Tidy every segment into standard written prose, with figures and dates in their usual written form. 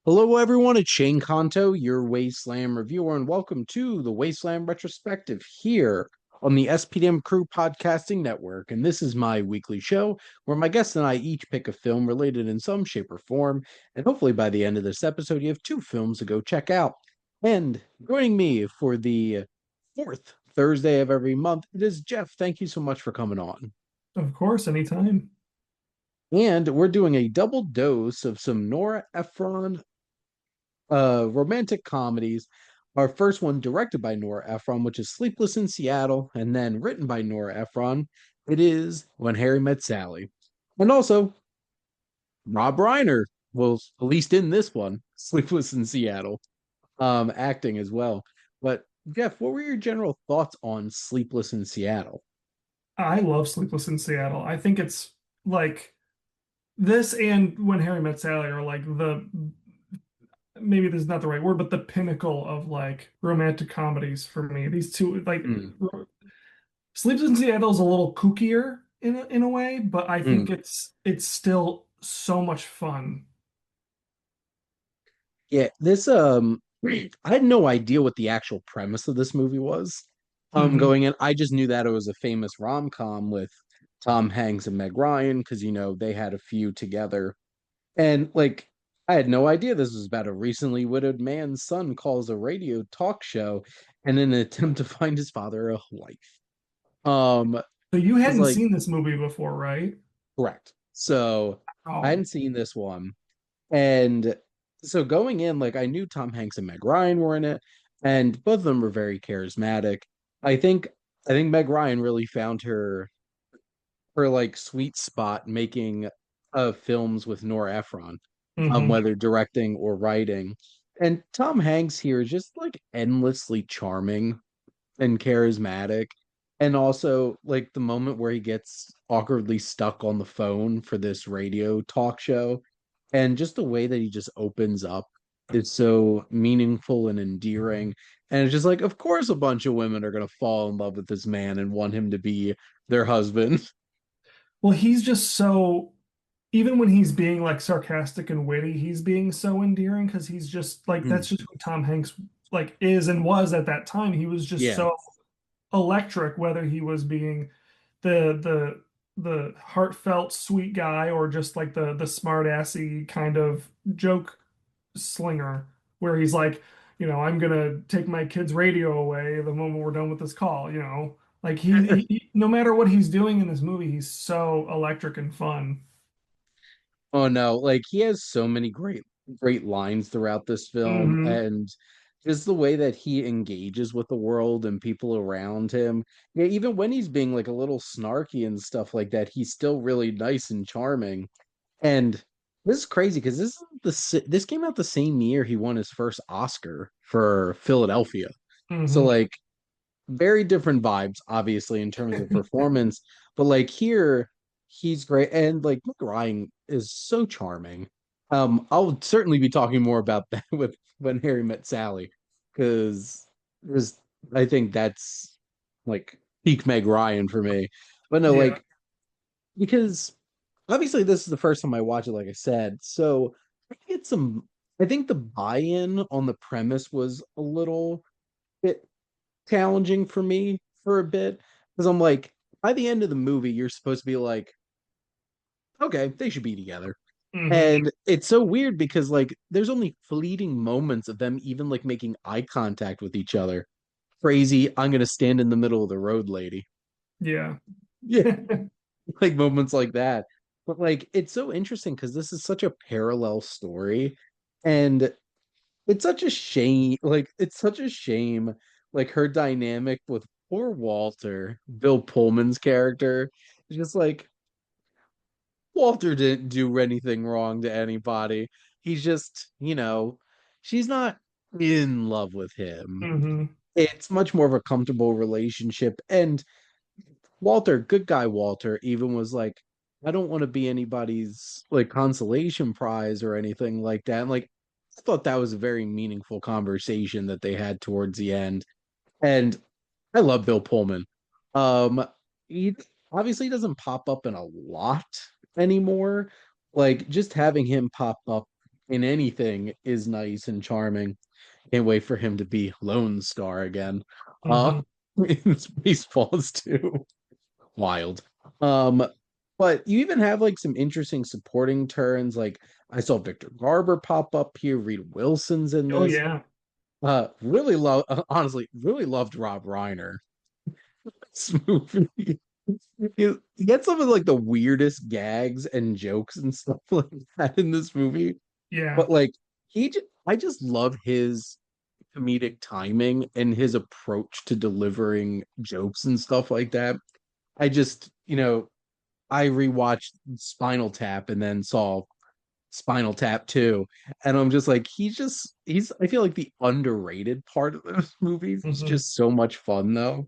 Hello, everyone. It's Shane Kanto, your Wasteland reviewer, and welcome to the Wasteland Retrospective here on the SPDM Crew Podcasting Network. And this is my weekly show where my guests and I each pick a film related in some shape or form. And hopefully, by the end of this episode, you have two films to go check out. And joining me for the fourth Thursday of every month, it is Jeff. Thank you so much for coming on. Of course, anytime. And we're doing a double dose of some Nora Ephron romantic comedies. Our first one directed by Nora Ephron, which is Sleepless in Seattle, and then written by Nora Ephron. It is When Harry Met Sally. And also, Rob Reiner was at least in this one, Sleepless in Seattle, acting as well. But Jeff, what were your general thoughts on Sleepless in Seattle? I love Sleepless in Seattle. I think it's like this and When Harry Met Sally are like the maybe this is not the right word, but the pinnacle of like romantic comedies for me. These two like Mm, Sleepless in Seattle is a little kookier in a way, but I think mm. it's still so much fun. Yeah, this I had no idea what the actual premise of this movie was. Hmm. Going in, I just knew that it was a famous rom-com with Tom Hanks and Meg Ryan because they had a few together. And like I had no idea this was about a recently widowed man's son calls a radio talk show and in an attempt to find his father a wife. Um, So you it's hadn't like seen this movie before, right? correct. So I Oh. hadn't seen this one. And so going in, like I knew Tom Hanks and Meg Ryan were in it, and both of them were very charismatic. I think I think Meg Ryan really found her like sweet spot making films with Nora Ephron, Hmm. whether directing or writing. And Tom Hanks here is just like endlessly charming and charismatic. And also like the moment where he gets awkwardly stuck on the phone for this radio talk show and just the way that he just opens up is so meaningful and endearing. And it's just like, of course, a bunch of women are going to fall in love with this man and want him to be their husband. Well, he's just so even when he's being like sarcastic and witty, he's being so endearing because he's just like that's just who Tom Hanks like is and was at that time. He was just Yeah. so electric, whether he was being the heartfelt sweet guy or just like the smart assy kind of joke slinger where he's like, I'm gonna take my kid's radio away the moment we're done with this call, Like no matter what he's doing in this movie, he's so electric and fun. Oh no, like he has so many great lines throughout this film Hmm. and just the way that he engages with the world and people around him. Yeah, even when he's being like a little snarky and stuff like that, he's still really nice and charming. And this is crazy because this came out the same year he won his first Oscar for Philadelphia. So Hmm. like very different vibes, obviously, in terms of performance. But like here, he's great, and like Nick Ryan is so charming. I'll certainly be talking more about that with When Harry Met Sally, because there's I think that's like peak Meg Ryan for me. But no, Yeah. like because obviously this is the first time I watch it, like I said, so I get some. I think the buy-in on the premise was a little bit challenging for me for a bit because I'm like, by the end of the movie, you're supposed to be like, okay, they should be together. Hmm. And it's so weird because like there's only fleeting moments of them even like making eye contact with each other. Crazy, I'm gonna stand in the middle of the road, lady. Yeah. Yeah, like moments like that. But like it's so interesting because this is such a parallel story. And it's such a shame. Like, it's such a shame. Like, her dynamic with poor Walter, Bill Pullman's character, is just like, Walter didn't do anything wrong to anybody. He's just, she's not in love with him. Hmm. It's much more of a comfortable relationship. And Walter, good guy Walter, even was like, I don't want to be anybody's like consolation prize or anything like that. And like, I thought that was a very meaningful conversation that they had towards the end. And I love Bill Pullman. Um, he obviously doesn't pop up in a lot anymore. Like just having him pop up in anything is nice and charming. Can't wait for him to be Lone Star again. Uh Hmm. in Spaceballs too. Wild. Um, but you even have like some interesting supporting turns. Like I saw Victor Garber pop up here. Reed Wilson's in Oh this. yeah. Really love, honestly, really loved Rob Reiner. This movie. He had some of like the weirdest gags and jokes and stuff like that in this movie. Yeah. But like I just love his comedic timing and his approach to delivering jokes and stuff like that. I just, I rewatched Spinal Tap and then saw Spinal Tap 2. And I'm just like, he's I feel like the underrated part of those movies. It's Hmm. just so much fun though.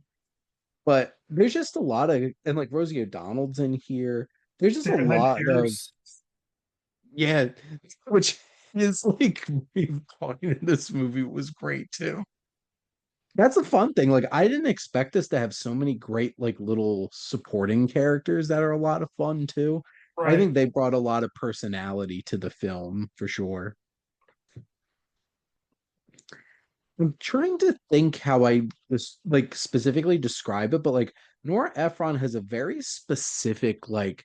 But there's just a lot of, and like Rosie O'Donnell's in here. There's just a Stanley lot of, Pierce. yeah, which is like really fun in this movie was great too. That's a fun thing. Like I didn't expect us to have so many great like little supporting characters that are a lot of fun too. I Right. think they brought a lot of personality to the film for sure. I'm trying to think how I just like specifically describe it, but like Nora Ephron has a very specific like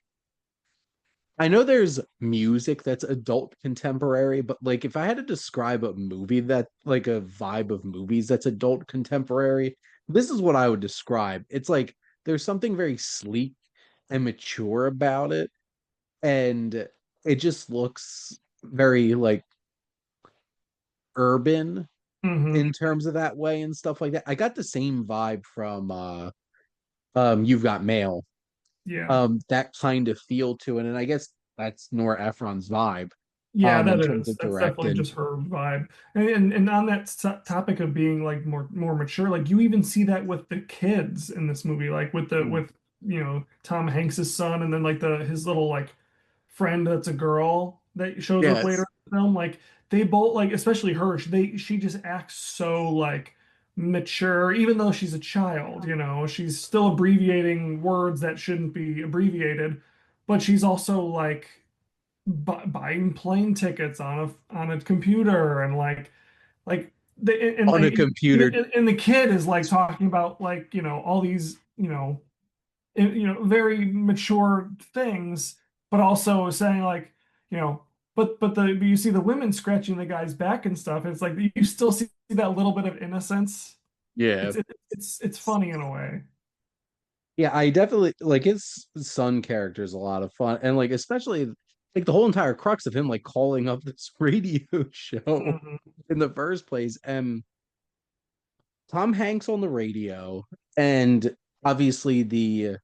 I know there's music that's adult contemporary, but like if I had to describe a movie that like a vibe of movies that's adult contemporary, this is what I would describe. It's like there's something very sleek and mature about it, and it just looks very like urban Hmm. in terms of that way and stuff like that. I got the same vibe from You've Got Mail. Yeah. That kind of feel to it, and I guess that's Nora Ephron's vibe Yeah, that in terms is. of That's definitely directing. just her vibe. And on that topic of being like more mature, like you even see that with the kids in this movie, like with the Mm. with Tom Hanks's son, and then like the his little like friend that's a girl that shows up later Yes, in the film. Like they both like, especially her, she just acts so like mature, even though she's a child. She's still abbreviating words that shouldn't be abbreviated, but she's also like buying plane tickets on a computer, and like the on a computer. and the kid is like talking about like all these very mature things, but also saying like you know but you see the women scratching the guy's back and stuff. It's like you still see that little bit of innocence. Yeah. It's funny in a way. Yeah, I definitely like his son character is a lot of fun. And like especially like the whole entire crux of him like calling up this radio show Hmm. in the first place. And Tom Hanks on the radio and obviously the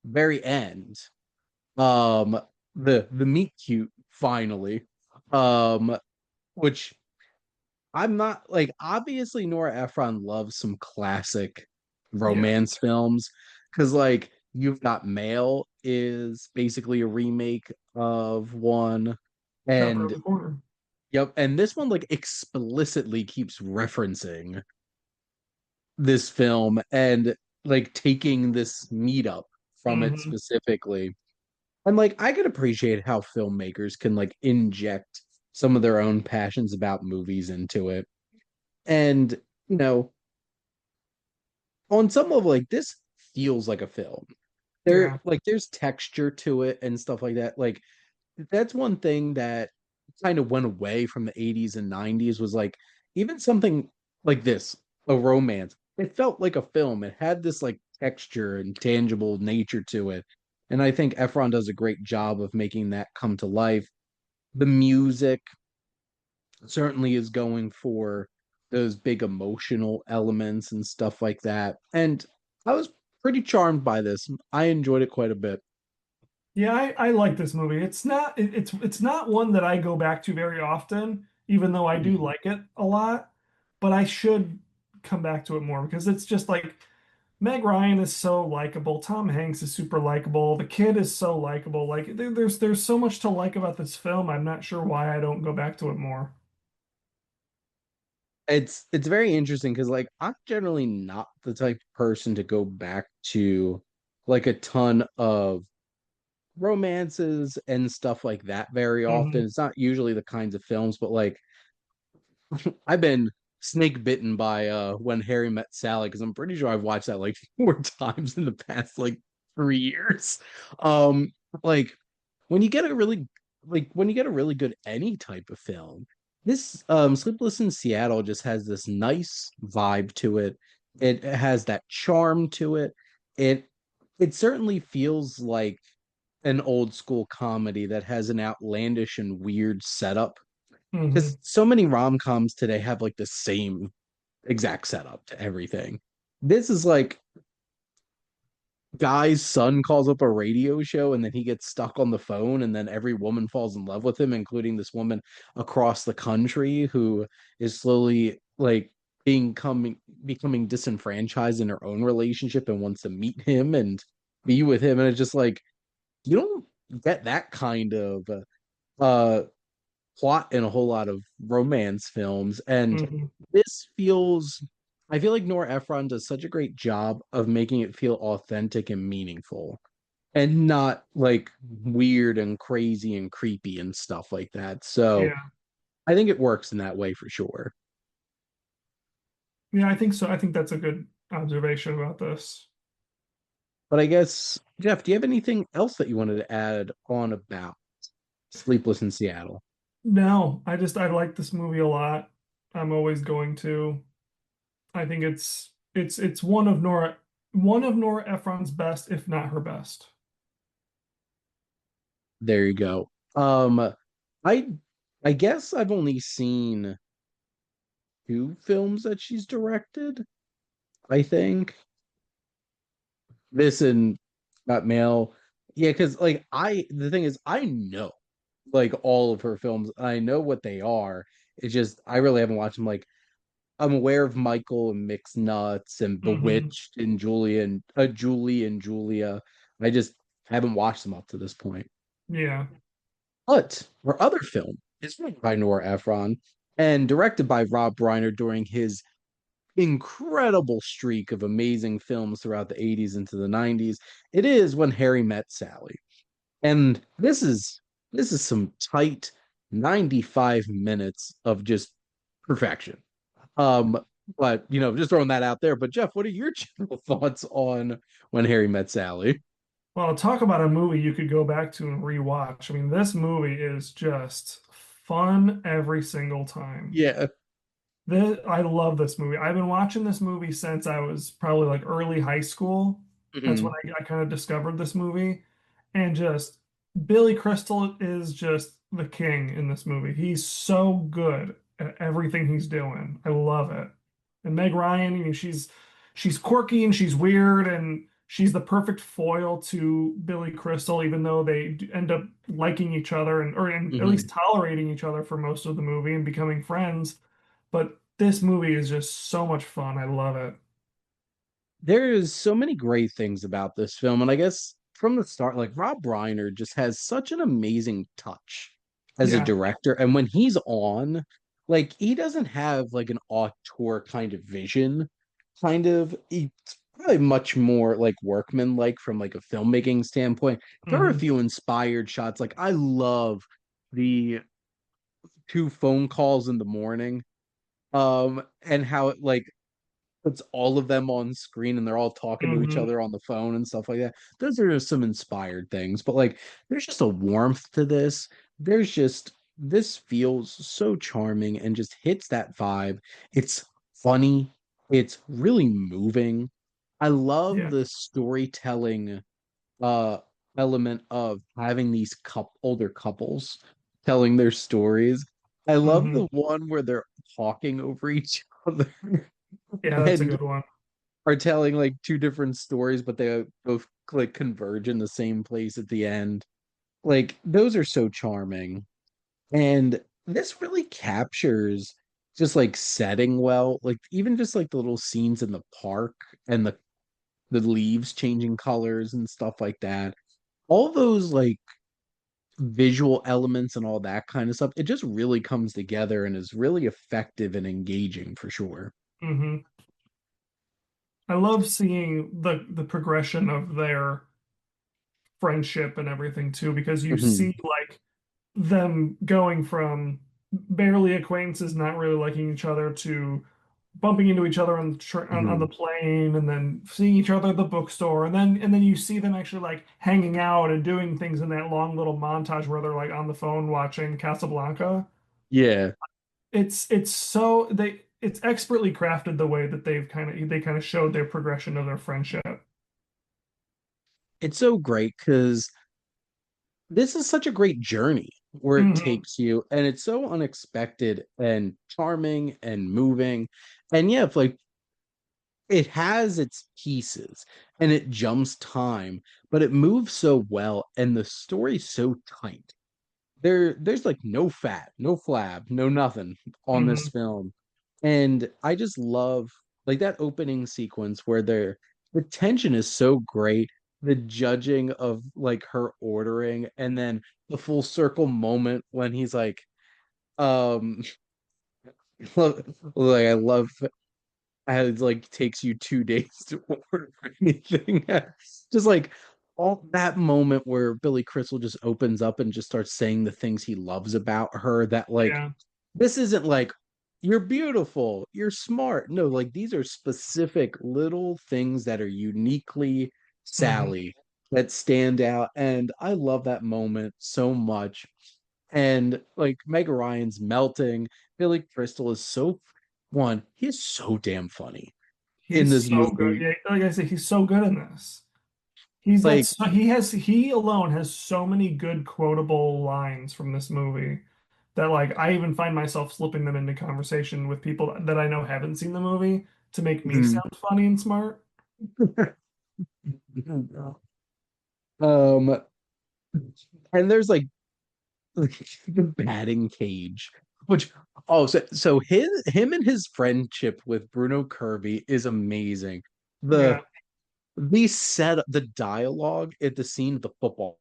very end, um the meet cute finally. Um which I'm not like obviously Nora Ephron loves some classic Yeah, romance films because like You've Got Mail is basically a remake of one, shop around and the corner. yep, and this one like explicitly keeps referencing this film and like taking this meetup from it Hmm. specifically. And like I could appreciate how filmmakers can like inject some of their own passions about movies into it. And you know, on some level, like this feels like a film. Yeah. There's texture to it and stuff like that. Like that's one thing that kind of went away from the 80s and 90s was like even something like this, a romance. It felt like a film. It had this like texture and tangible nature to it. And I think Efron does a great job of making that come to life. The music certainly is going for those big emotional elements and stuff like that. And I was pretty charmed by this. I enjoyed it quite a bit. Yeah, I like this movie. It's not one that I go back to very often, even though I do Mhm. like it a lot. But I should come back to it more because it's just like Meg Ryan is so likable. Tom Hanks is super likable. The kid is so likable. Like there's so much to like about this film. I'm not sure why I don't go back to it more. It's very interesting because like I'm generally not the type of person to go back to like a ton of romances and stuff like that very Hmm. often. It's not usually the kinds of films, but like I've been snake bitten by When Harry Met Sally because I'm pretty sure I've watched that like 4 times in the past like 3 years. Um, like when you get a really when you get a really good any type of film, this Sleepless in Seattle just has this nice vibe to it. It has that charm to it. It it certainly feels like an old school comedy that has an outlandish and weird setup Hmm. because so many rom-coms today have like the same exact setup to everything. This is like guy's son calls up a radio show and then he gets stuck on the phone and then every woman falls in love with him, including this woman across the country who is slowly like being becoming disenfranchised in her own relationship and wants to meet him and be with him. And it's just like you don't get that kind of uh plot in a whole lot of romance films. And Hmm. this feels, I feel like Nora Ephron does such a great job of making it feel authentic and meaningful and not like weird and crazy and creepy and stuff like that. So Yeah. I think it works in that way for sure. Yeah, I think so. I think that's a good observation about this. But I guess, Jeff, do you have anything else that you wanted to add on about Sleepless in Seattle? No, I like this movie a lot. I'm always going to. I think it's one of Nora Ephron's best, if not her best. There you go. I I guess I've only seen 2 films that she's directed. I think this and Got Mail. Yeah, because like the thing is, I know like all of her films. I know what they are. It's just I really haven't watched them. Like I'm aware of Michael and Mixed Nuts and Hmm. Bewitched and Julie and Julia. I just haven't watched them up to this point. Yeah. But her other film is written by Nora Ephron and directed by Rob Reiner during his incredible streak of amazing films throughout the 80s into the 90s. It is When Harry Met Sally. And this is some tight 95 minutes of just perfection. Um but just throwing that out there. But Jeff, what are your general thoughts on When Harry Met Sally? Well, talk about a movie you could go back to and rewatch. I mean, this movie is just fun every single time. Yeah. I love this movie. I've been watching this movie since I was probably like early high school. That's when Mhm. I kind of discovered this movie. And just Billy Crystal is just the king in this movie. He's so good at everything he's doing. I love it. And Meg Ryan, she's quirky and she's weird and she's the perfect foil to Billy Crystal, even though they end up liking each other and at least Mhm. tolerating each other for most of the movie and becoming friends. But this movie is just so much fun. I love it. There is so many great things about this film, and I guess from the start, like Rob Reiner just has such an amazing touch as a Yeah. director, and when he's on, like he doesn't have like an auteur kind of vision, kind of. It's probably much more like workman-like from like a filmmaking standpoint. There are a Hmm. few inspired shots. Like I love the 2 phone calls in the morning, and how it like puts all of them on screen and they're all talking to each Hmm. other on the phone and stuff like that. Those are just some inspired things, but like there's just a warmth to this. This feels so charming and just hits that vibe. It's funny, it's really moving. I love Yeah. the storytelling uh element of having these older couples telling their stories. I love Hmm. the one where they're talking over each other Yeah, that's a and good one. are telling like 2 different stories, but they both like converge in the same place at the end. Like those are so charming. And this really captures just like setting well, like even just like the little scenes in the park and the leaves changing colors and stuff like that. All those like visual elements and all that kind of stuff, it just really comes together and is really effective and engaging for sure. Hmm. I love seeing the progression of their friendship and everything too, because you Mhm. see like them going from barely acquaintances, not really liking each other, to bumping into each other on on the Mhm. plane, and then seeing each other at the bookstore, and then you see them actually like hanging out and doing things in that long little montage where they're like on the phone watching Casablanca. Yeah. It's so they it's expertly crafted the way that they kind of showed their progression of their friendship. It's so great because this is such a great journey where it Hmm. takes you, and it's so unexpected and charming and moving. And yeah, if like it has its pieces and it jumps time, but it moves so well and the story's so tight. There's like no fat, no flab, no nothing on this Hmm. film. And I just love like that opening sequence where the tension is so great. The judging of like her ordering and then the full circle moment when he's um like I love how it like takes you 2 days to order anything. Just like all that moment where Billy Crystal just opens up and just starts saying the things he loves about her that like Yeah. this isn't like you're beautiful, you're smart. No, like these are specific little things that are uniquely Hmm. Sally that stand out. And I love that moment so much. And like Mega Ryan's melting. Billy Crystal is so one, he's so damn funny in He's this so good. movie. Yeah, like I said, he's so good in this. He's got Like, so, he alone has so many good quotable lines from this movie that like I even find myself slipping them into conversation with people that I know haven't seen the movie to make me mhm. sound funny and smart. um, and there's like the batting cage, which so him and his friendship with Bruno Kirby is amazing. Yeah. The set the dialogue at the scene of the football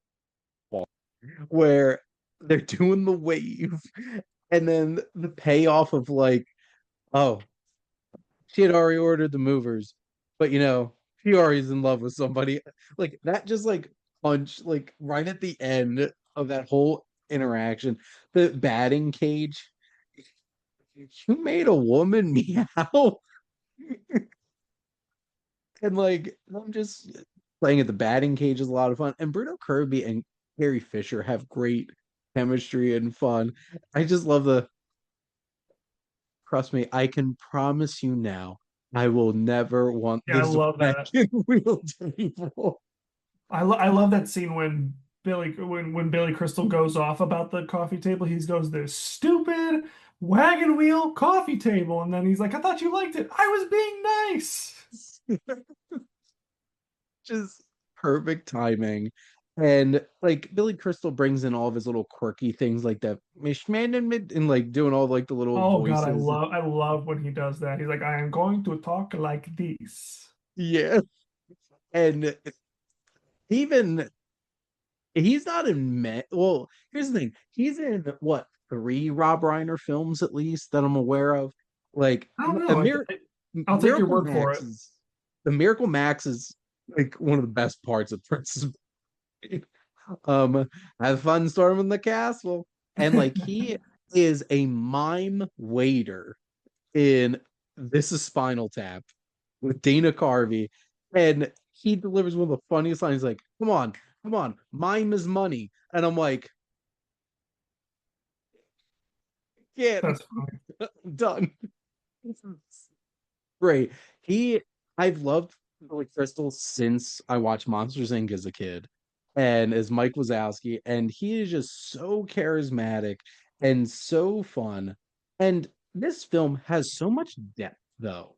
where they're doing the wave, and then the payoff of like, oh, she had already ordered the movers, but she already's in love with somebody. Like that just like punch like right at the end of that whole interaction. The batting cage. You made a woman meow. And like I'm just playing at the batting cage is a lot of fun. And Bruno Kirby and Carrie Fisher have great chemistry and fun. I just love the trust me, I can promise you now, I will never want Yeah, I this love that. wagon wheel table. I love that scene when when Billy Crystal goes off about the coffee table. He goes, "This stupid wagon wheel coffee table," and then he's like, "I thought you liked it. I was being nice." Just perfect timing. And like Billy Crystal brings in all of his little quirky things like that mishman and like doing all like the little Oh God, voices. I love when he does that. He's like, "I am going to talk like this." Yeah. And even he's not in well, here's the thing. He's in what, three Rob Reiner films at least that I'm aware of. Like I don't a know. I'll take your Miracle word for Max it. is the Miracle Max is like one of the best parts of Princess. um have fun storming the castle. And like he is a mime waiter in This Is Spinal Tap with Dana Carvey, and he delivers one of the funniest lines. He's like, come on, mime is money. And I'm like, yeah, That's funny. done. Great. he I've loved Billy Crystal since I watched Monsters Inc. as a kid, and as Mike Wazowski, and he is just so charismatic and so fun. And this film has so much depth, though.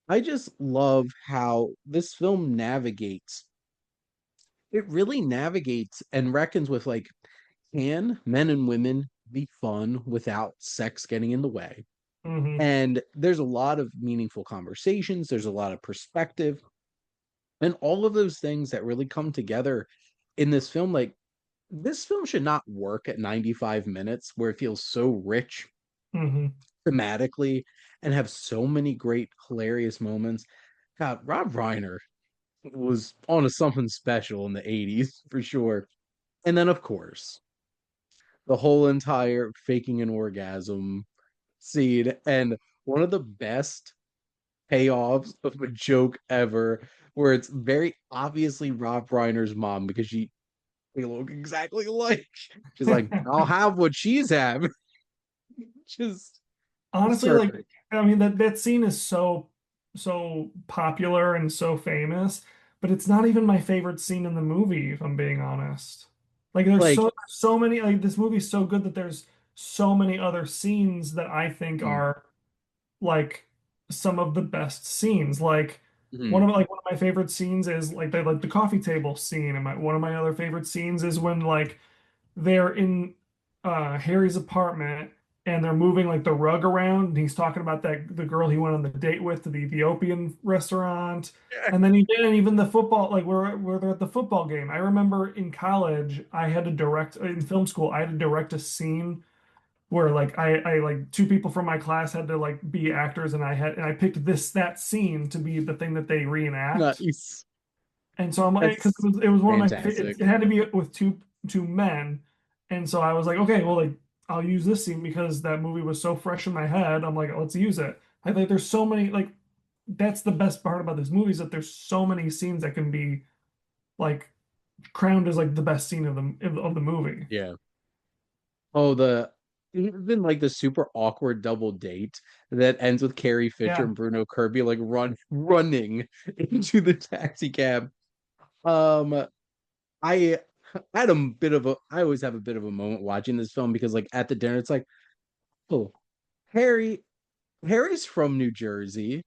I just love how this film navigates. It really navigates and reckons with like, can men and women be fun without sex getting in the way? Hmm. And there's a lot of meaningful conversations, there's a lot of perspective, and all of those things that really come together in this film. Like, this film should not work at 95 minutes where it feels so rich Hmm. thematically and have so many great hilarious moments. God, Rob Reiner, was on a something special in the 80s for sure. And then of course, the whole entire faking an orgasm scene and one of the best payoffs of a joke ever where it's very obviously Rob Reiner's mom because they look exactly alike. She's like, I'll have what she's having. Just it's Honestly, like, perfect. I mean, that scene is so popular and so famous, but it's not even my favorite scene in the movie, if I'm being honest. Like, Like, so many, like, this movie's so good that there's so many other scenes that I think mm, are like some of the best scenes. Like, mm, one of my favorite scenes is like the coffee table scene, and one of my other favorite scenes is when like they're in Harry's apartment and they're moving like the rug around, and he's talking about that the girl he went on the date with to the Ethiopian restaurant. And then even the football, like where they're at the football game. I remember in college, I had to direct in film school, I had to direct a scene where like I like two people from my class had to like be actors, and I picked that scene to be the thing that they reenact. nice. And so I'm like, because That's it was one of my, fantastic. it had to be with two men. And so I was like, okay, well, like, I'll use this scene because that movie was so fresh in my head. I'm like, let's use it. I think there's so many, like, that's the best part about this movie is that there's so many scenes that can be like crowned as like the best scene of the movie. Yeah. Oh, the even like the super awkward double date that ends with Carrie Fisher Yeah. and Bruno Kirby like running into the taxi cab. Um, I had a bit of a I always have a bit of a moment watching this film because like at the dinner it's like, oh, Harry Harry's from New Jersey.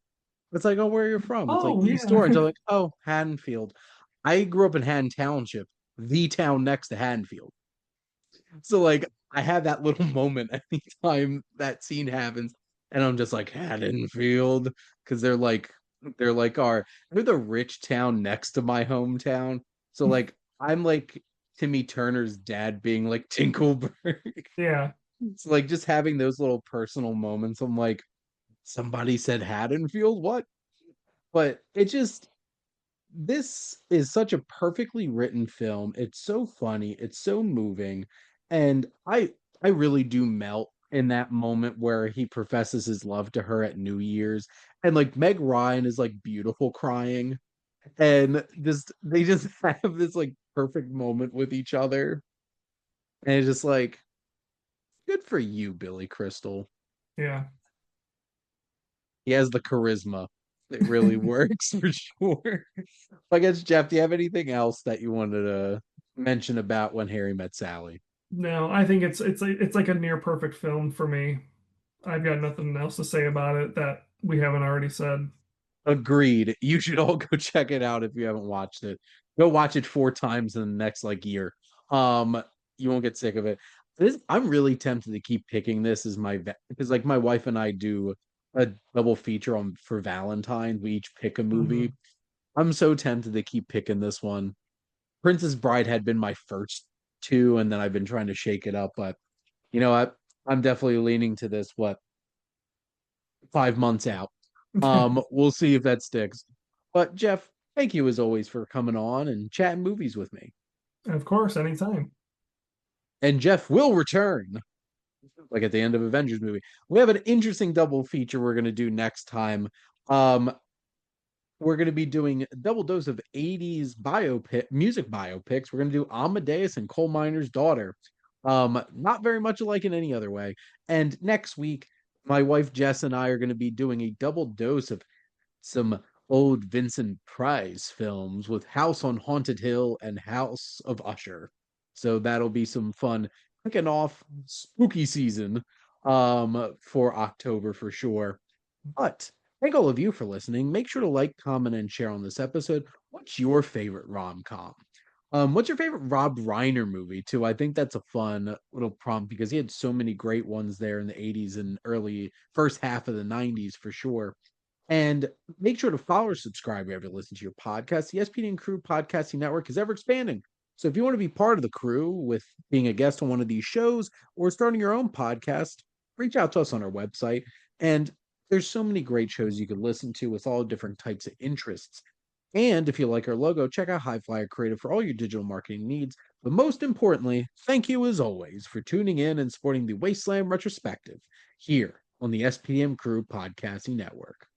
It's like, oh, where are you from? It's like Oh, East yeah. Orange. I'm like, oh, Haddonfield. I grew up in Haddon Township, the town next to Haddonfield. So like I have that little moment anytime that scene happens, and I'm just like Haddonfield because they're the rich town next to my hometown. So like I'm like Timmy Turner's dad being like Tinkleberg. Yeah. It's like just having those little personal moments. I'm like, somebody said Haddonfield, what? But it just this is such a perfectly written film. It's so funny, it's so moving, and I really do melt in that moment where he professes his love to her at New Year's, and like Meg Ryan is like beautiful crying, and just they just have this like perfect moment with each other, and it's just like good for you, Billy Crystal. Yeah. He has the charisma. It really works for sure. I guess Jeff, do you have anything else that you wanted to mention about When Harry Met Sally? No, I think it's like a near perfect film for me. I've got nothing else to say about it that we haven't already said. Agreed. You should all go check it out if you haven't watched it. Go watch it 4 times in the next like year. You won't get sick of it. I'm really tempted to keep picking this as because like my wife and I do a double feature on for Valentine's. We each pick a movie. Hmm. I'm so tempted to keep picking this one. Princess Bride had been my first two, and then I've been trying to shake it up, but you know what? I'm definitely leaning to this, 5 months out. We'll see if that sticks. But Jeff, thank you as always for coming on and chatting movies with me. Of course, anytime. And Jeff will return, like at the end of Avengers movie. We have an interesting double feature we're gonna do next time. Um, we're going to be doing a double dose of 80s music biopics. We're going to do Amadeus and Coal Miner's Daughter. Not very much alike in any other way. And next week, my wife Jess and I are going to be doing a double dose of some old Vincent Price films with House on Haunted Hill and House of Usher. So that'll be some fun kicking off spooky season for October for sure. But thank all of you for listening. Make sure to like, comment, and share on this episode. What's your favorite rom-com? What's your favorite Rob Reiner movie too? I think that's a fun little prompt because he had so many great ones there in the 80s and early first half of the 90s for sure. And make sure to follow or subscribe wherever you listen to your podcast. The SPD and Crew Podcasting Network is ever expanding. So if you want to be part of the crew with being a guest on one of these shows or starting your own podcast, reach out to us on our website. And there's so many great shows you could listen to with all different types of interests. And if you like our logo, check out High Flyer Creative for all your digital marketing needs. But most importantly, thank you as always for tuning in and supporting the Wasteland Retrospective here on the SPM Crew Podcasting Network.